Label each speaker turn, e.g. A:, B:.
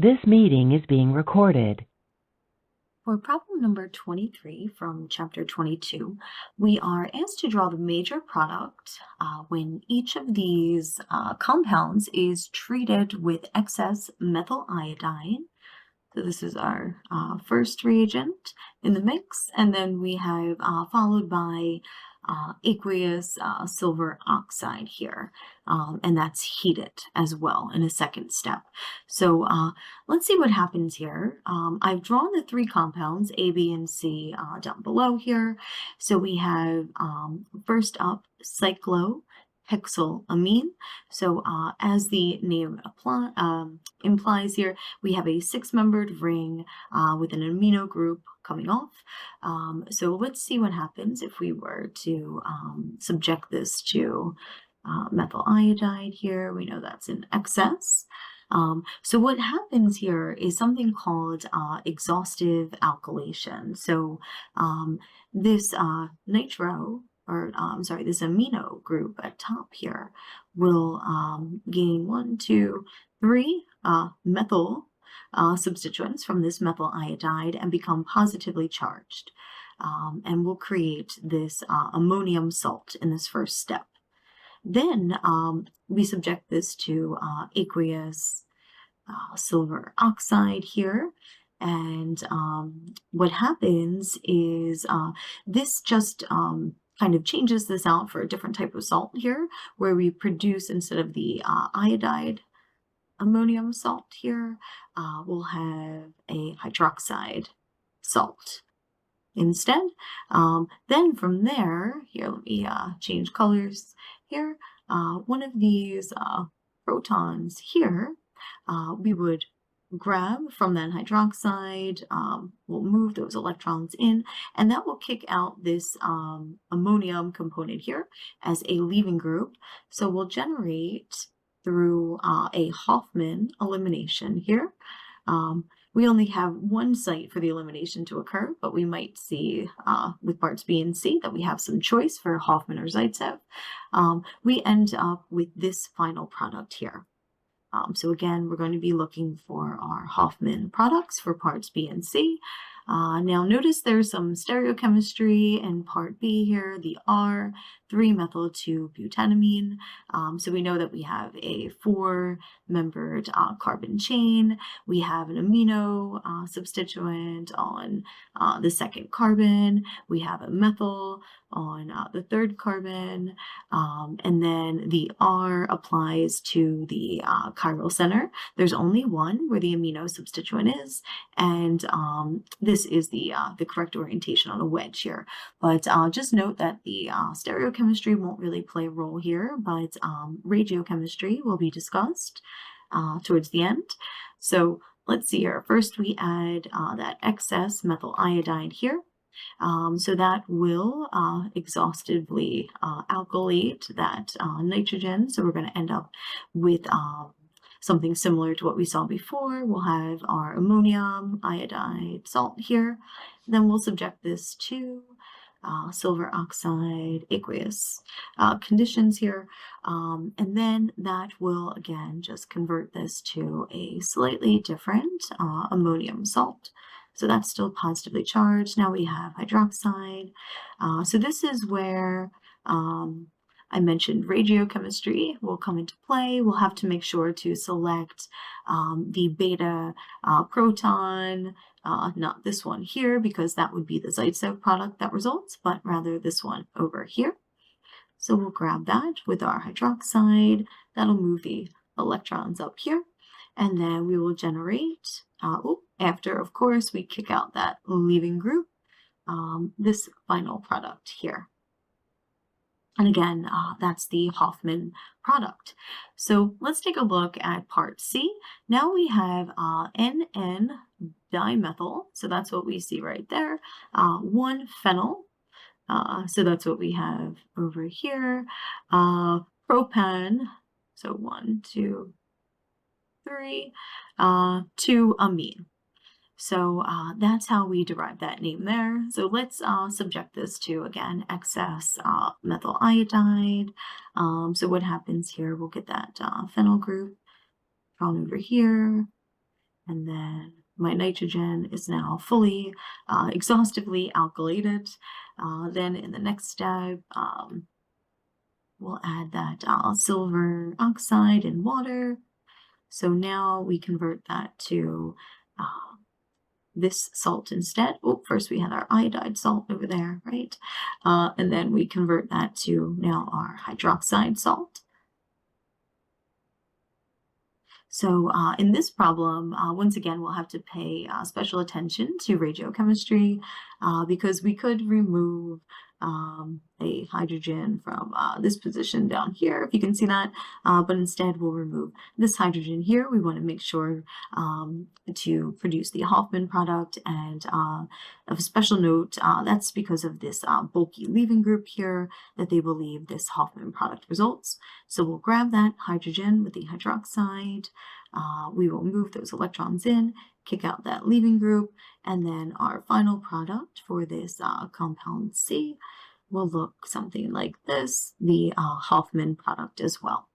A: This meeting is being recorded.
B: For problem number 23 from chapter 22, we are asked to draw the major product when each of these compounds is treated with excess methyl iodide. So this is our first reagent in the mix, and then we have followed by aqueous silver oxide here, and that's heated as well in a second step. So let's see what happens here. I've drawn the three compounds, A, B, and C, down below here. So we have first up cyclohexylamine. So as the name implies here, we have a six-membered ring with an amino group coming off. So let's see what happens if we were to subject this to methyl iodide here. We know that's in excess. So what happens here is something called exhaustive alkylation. So this nitro, or I'm sorry, this amino group at top here will gain 1, 2, 3 methyl substituents from this methyl iodide and become positively charged, and will create this ammonium salt in this first step. Then we subject this to aqueous silver oxide here. And what happens is this just kind of changes this out for a different type of salt here, where we produce, instead of the iodide ammonium salt here, we'll have a hydroxide salt instead. Then from there, here, let me change colors here. One of these protons here, we would grab from that hydroxide, we'll move those electrons in, and that will kick out this ammonium component here as a leaving group. So we'll generate through a Hofmann elimination here. We only have one site for the elimination to occur, but we might see with parts B and C that we have some choice for Hofmann or Zaitsev. We end up with this final product here. So again, we're going to be looking for our Hofmann products for parts B and C. Now notice there's some stereochemistry in part B here, the R3-methyl-2-butanamine. So we know that we have a 4-membered carbon chain. We have an amino substituent on the second carbon. We have a methyl on the third carbon, and then the R applies to the chiral center. There's only one where the amino substituent is, and this is the correct orientation on a wedge here. But just note that the stereochemistry won't really play a role here, but radiochemistry will be discussed towards the end. So let's see here. First, we add that excess methyl iodide here. So that will exhaustively alkylate that nitrogen. So we're going to end up with something similar to what we saw before. We'll have our ammonium iodide salt here. Then we'll subject this to silver oxide aqueous conditions here. And then that will, again, just convert this to a slightly different ammonium salt. So that's still positively charged. Now we have hydroxide. So this is where I mentioned radiochemistry will come into play. We'll have to make sure to select the beta proton, not this one here, because that would be the Zaitsev product that results, but rather this one over here. So we'll grab that with our hydroxide. That'll move the electrons up here. And then we will generate, after, of course, we kick out that leaving group, this final product here. And again, that's the Hofmann product. So let's take a look at part C. Now we have NN dimethyl, so that's what we see right there, 1 phenyl, so that's what we have over here, propan, so 1, 2, 3, 2 amine. So that's how we derive that name there. So let's subject this to, again, excess methyl iodide. So what happens here, we'll get that phenyl group drawn over here. And then my nitrogen is now fully, exhaustively alkylated. Then in the next step, we'll add that silver oxide and water. So now we convert that to this salt instead. Oh, first we had our iodide salt over there, right? And then we convert that to now our hydroxide salt. So in this problem, once again, we'll have to pay special attention to radiochemistry because we could remove a hydrogen from this position down here, if you can see that, but instead we'll remove this hydrogen here. We want to make sure to produce the Hofmann product, and of a special note, that's because of this bulky leaving group here that they believe this Hofmann product results. So we'll grab that hydrogen with the hydroxide. We will move those electrons in, kick out that leaving group, and then our final product for this compound C will look something like this, the Hofmann product as well.